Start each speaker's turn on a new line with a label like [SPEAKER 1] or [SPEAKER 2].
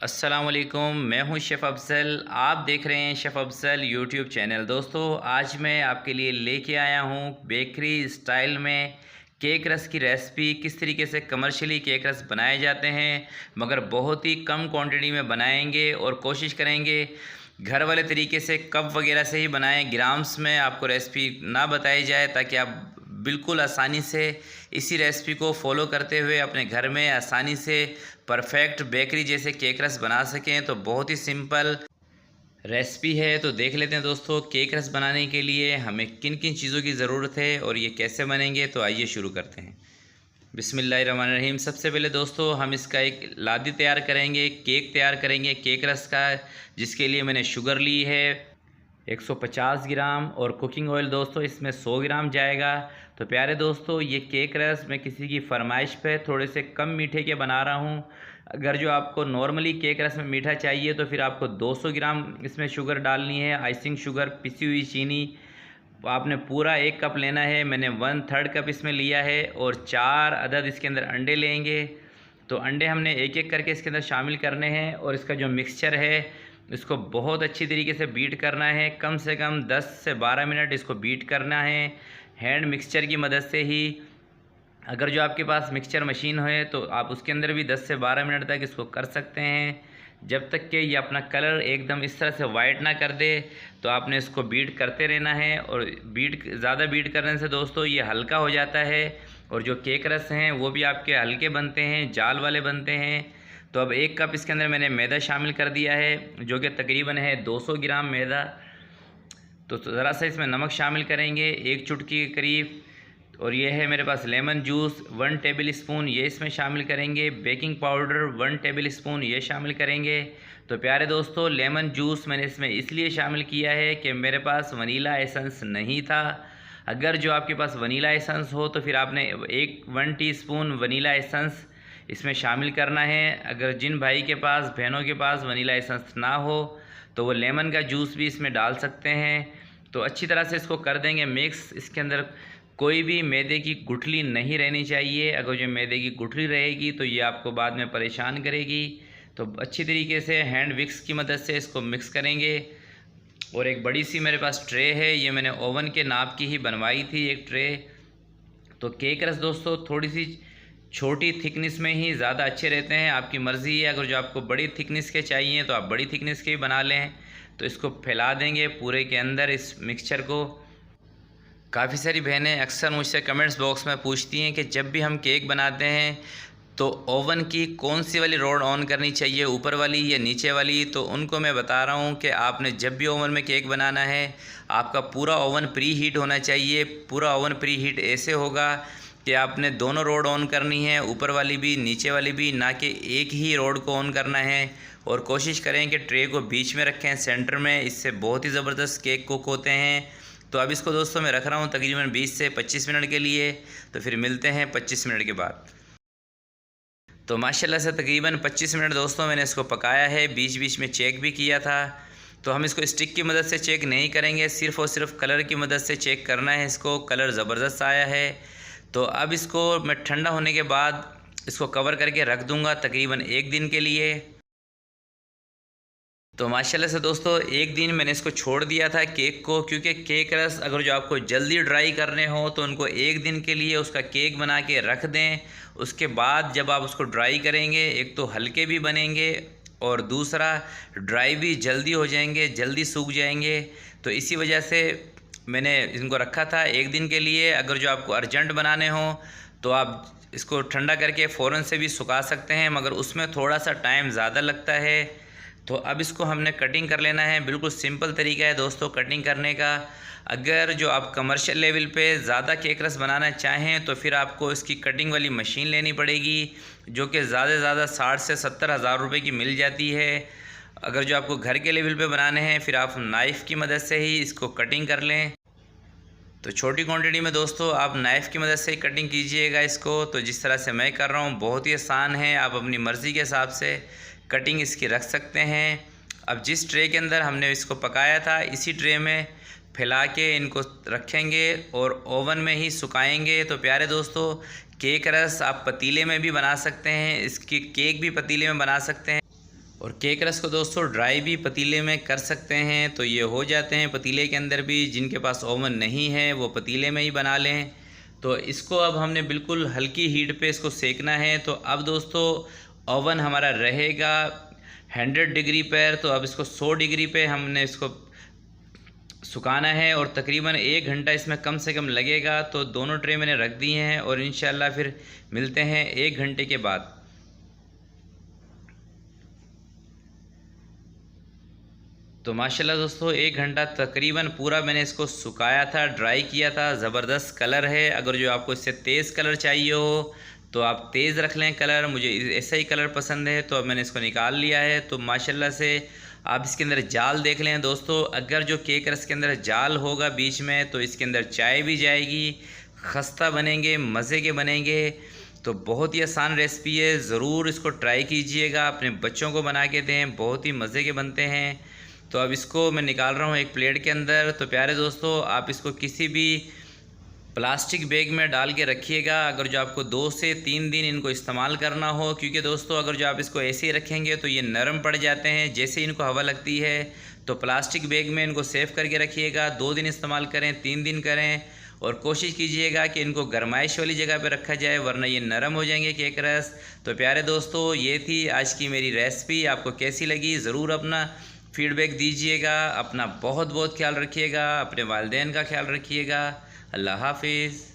[SPEAKER 1] अस्सलामुअलैकुम, मैं हूं शेफ़ अफ़ज़ल। आप देख रहे हैं शेफ़ अफ़ज़ल यूट्यूब चैनल। दोस्तों, आज मैं आपके लिए लेके आया हूं बेकरी स्टाइल में केक रस की रेसिपी। किस तरीके से कमर्शियली केक रस बनाए जाते हैं, मगर बहुत ही कम क्वांटिटी में बनाएंगे और कोशिश करेंगे घर वाले तरीके से कप वगैरह से ही बनाएं। ग्राम्स में आपको रेसिपी ना बताई जाए, ताकि आप बिल्कुल आसानी से इसी रेसिपी को फॉलो करते हुए अपने घर में आसानी से परफेक्ट बेकरी जैसे केक रस बना सकें। तो बहुत ही सिंपल रेसिपी है, तो देख लेते हैं दोस्तों केक रस बनाने के लिए हमें किन किन चीज़ों की ज़रूरत है और ये कैसे बनेंगे। तो आइए शुरू करते हैं। बिस्मिल्लाहिर्रहमानिर्रहीम। सबसे पहले दोस्तों हम इसका एक लादी तैयार करेंगे, केक तैयार करेंगे केक रस का, जिसके लिए मैंने शुगर ली है 150 ग्राम और कुकिंग ऑयल दोस्तों इसमें 100 ग्राम जाएगा। तो प्यारे दोस्तों, ये केक रस मैं किसी की फरमाइश पे थोड़े से कम मीठे के बना रहा हूँ। अगर जो आपको नॉर्मली केक रस में मीठा चाहिए तो फिर आपको 200 ग्राम इसमें शुगर डालनी है, आइसिंग शुगर, पिसी हुई चीनी। आपने पूरा 1 कप लेना है, मैंने 1/3 कप इसमें लिया है और 4 अदद इसके अंदर अंडे लेंगे। तो अंडे हमने एक एक करके इसके अंदर शामिल करने हैं और इसका जो मिक्सचर है इसको बहुत अच्छी तरीके से बीट करना है। कम से कम 10 से 12 मिनट इसको बीट करना है हैंड मिक्सचर की मदद से ही। अगर जो आपके पास मिक्सचर मशीन है तो आप उसके अंदर भी 10 से 12 मिनट तक इसको कर सकते हैं, जब तक कि ये अपना कलर एकदम इस तरह से वाइट ना कर दे। तो आपने इसको बीट करते रहना है और ज़्यादा बीट करने से दोस्तों ये हल्का हो जाता है और जो केक रस हैं वो भी आपके हल्के बनते हैं, जाल वाले बनते हैं। तो अब 1 कप इसके अंदर मैंने मैदा शामिल कर दिया है, जो कि तकरीबन है 200 ग्राम मैदा। तो ज़रा सा इसमें नमक शामिल करेंगे 1 चुटकी के करीब, और ये है मेरे पास लेमन जूस 1 टेबल स्पून, ये इसमें शामिल करेंगे। बेकिंग पाउडर 1 टेबल स्पून ये शामिल करेंगे। तो प्यारे दोस्तों, लेमन जूस मैंने इसमें इसलिए शामिल किया है कि मेरे पास वनीला एसेंस नहीं था। अगर जो आपके पास वनीला एसेंस हो तो फिर आपने 1 टीस्पून वनीला एसेंस इसमें शामिल करना है। अगर जिन भाई के पास, बहनों के पास वनीला एसेंस ना हो तो वो लेमन का जूस भी इसमें डाल सकते हैं। तो अच्छी तरह से इसको कर देंगे मिक्स। इसके अंदर कोई भी मैदे की गुठली नहीं रहनी चाहिए। अगर जो मैदे की गुठली रहेगी तो ये आपको बाद में परेशान करेगी। तो अच्छी तरीके से हैंड विक्स की मदद से इसको मिक्स करेंगे। और एक बड़ी सी मेरे पास ट्रे है, ये मैंने ओवन के नाप की ही बनवाई थी एक ट्रे। तो केक रस दोस्तों थोड़ी सी छोटी थिकनेस में ही ज़्यादा अच्छे रहते हैं, आपकी मर्ज़ी है। अगर जो आपको बड़ी थिकनेस के चाहिए तो आप बड़ी थिकनेस के ही बना लें। तो इसको फैला देंगे पूरे के अंदर इस मिक्सचर को। काफ़ी सारी बहनें अक्सर मुझसे कमेंट्स बॉक्स में पूछती हैं कि जब भी हम केक बनाते हैं तो ओवन की कौन सी वाली रॉड ऑन करनी चाहिए, ऊपर वाली या नीचे वाली। तो उनको मैं बता रहा हूं कि आपने जब भी ओवन में केक बनाना है आपका पूरा ओवन प्री हीट होना चाहिए। पूरा ओवन प्री हीट ऐसे होगा कि आपने दोनों रॉड ऑन करनी है, ऊपर वाली भी नीचे वाली भी, ना कि एक ही रॉड को ऑन करना है। और कोशिश करें कि ट्रे को बीच में रखें, सेंटर में, इससे बहुत ही ज़बरदस्त केक कुक होते हैं। तो अब इसको दोस्तों मैं रख रहा हूँ तकरीबन 20 से 25 मिनट के लिए। तो फिर मिलते हैं 25 मिनट के बाद। तो माशाल्लाह से तकरीबन 25 मिनट दोस्तों मैंने इसको पकाया है, बीच बीच में चेक भी किया था। तो हम इसको स्टिक की मदद से चेक नहीं करेंगे, सिर्फ़ और सिर्फ कलर की मदद से चेक करना है इसको। कलर ज़बरदस्त आया है। तो अब इसको मैं ठंडा होने के बाद इसको कवर करके रख दूँगा तकरीबन 1 दिन के लिए। तो माशाल्लाह से दोस्तों 1 दिन मैंने इसको छोड़ दिया था केक को, क्योंकि केक रस अगर जो आपको जल्दी ड्राई करने हो तो उनको 1 दिन के लिए उसका केक बना के रख दें। उसके बाद जब आप उसको ड्राई करेंगे, एक तो हल्के भी बनेंगे और दूसरा ड्राई भी जल्दी हो जाएंगे, जल्दी सूख जाएंगे। तो इसी वजह से मैंने इनको रखा था 1 दिन के लिए। अगर जो आपको अर्जेंट बनाने हो तो आप इसको ठंडा करके फ़ौरन से भी सुखा सकते हैं, मगर उसमें थोड़ा सा टाइम ज़्यादा लगता है। तो अब इसको हमने कटिंग कर लेना है। बिल्कुल सिंपल तरीका है दोस्तों कटिंग करने का। अगर जो आप कमर्शियल लेवल पे ज़्यादा केक रस बनाना चाहें तो फिर आपको इसकी कटिंग वाली मशीन लेनी पड़ेगी, जो कि ज़्यादा से ज़्यादा 60 से 70 हज़ार रुपये की मिल जाती है। अगर जो आपको घर के लेवल पे बनाने हैं फिर आप नाइफ़ की मदद से ही इसको कटिंग कर लें। तो छोटी क्वांटिटी में दोस्तों आप नाइफ़ की मदद से ही कटिंग कीजिएगा इसको। तो जिस तरह से मैं कर रहा हूँ बहुत ही आसान है, आप अपनी मर्ज़ी के हिसाब से कटिंग इसकी रख सकते हैं। अब जिस ट्रे के अंदर हमने इसको पकाया था इसी ट्रे में फैला के इनको रखेंगे और ओवन में ही सुखाएंगे। तो प्यारे दोस्तों, केक रस आप पतीले में भी बना सकते हैं, इसकी केक भी पतीले में बना सकते हैं। और केक रस को दोस्तों ड्राई भी पतीले में कर सकते हैं, तो ये हो जाते हैं पतीले के अंदर भी। जिनके पास ओवन नहीं है वो पतीले में ही बना लें। तो इसको अब हमने बिल्कुल हल्की हीट पे इसको सेकना है। तो अब दोस्तों ओवन हमारा रहेगा 100 डिग्री पर, तो अब इसको 100 डिग्री पे हमने इसको सुखाना है और तकरीबन 1 घंटा इसमें कम से कम लगेगा। तो दोनों ट्रे मैंने रख दिए हैं और इंशाल्लाह फिर मिलते हैं 1 घंटे के बाद। तो माशाल्लाह दोस्तों 1 घंटा तकरीबन पूरा मैंने इसको सुखाया था, ड्राई किया था। ज़बरदस्त कलर है। अगर जो आपको इससे तेज़ कलर चाहिए हो तो आप तेज़ रख लें कलर, मुझे ऐसा ही कलर पसंद है। तो अब मैंने इसको निकाल लिया है। तो माशाल्लाह से आप इसके अंदर जाल देख लें दोस्तों। अगर जो केक रस के अंदर जाल होगा बीच में तो इसके अंदर चाय भी जाएगी, खस्ता बनेंगे, मज़े के बनेंगे। तो बहुत ही आसान रेसिपी है, ज़रूर इसको ट्राई कीजिएगा, अपने बच्चों को बना के दें, बहुत ही मज़े के बनते हैं। तो अब इसको मैं निकाल रहा हूँ एक प्लेट के अंदर। तो प्यारे दोस्तों आप इसको किसी भी प्लास्टिक बैग में डाल के रखिएगा, अगर जो आपको 2 से 3 दिन इनको इस्तेमाल करना हो। क्योंकि दोस्तों अगर जो आप इसको ऐसे ही रखेंगे तो ये नरम पड़ जाते हैं जैसे इनको हवा लगती है। तो प्लास्टिक बैग में इनको सेव करके रखिएगा, 2 दिन इस्तेमाल करें, 3 दिन करें। और कोशिश कीजिएगा कि इनको गरमाइश वाली जगह पे रखा जाए, वरना ये नरम हो जाएंगे केक रस। तो प्यारे दोस्तों ये थी आज की मेरी रेसिपी। आपको कैसी लगी ज़रूर अपना फीडबैक दीजिएगा। अपना बहुत बहुत ख्याल रखिएगा, अपने वालिदैन का ख्याल रखिएगा। अल्लाह हाफिज़।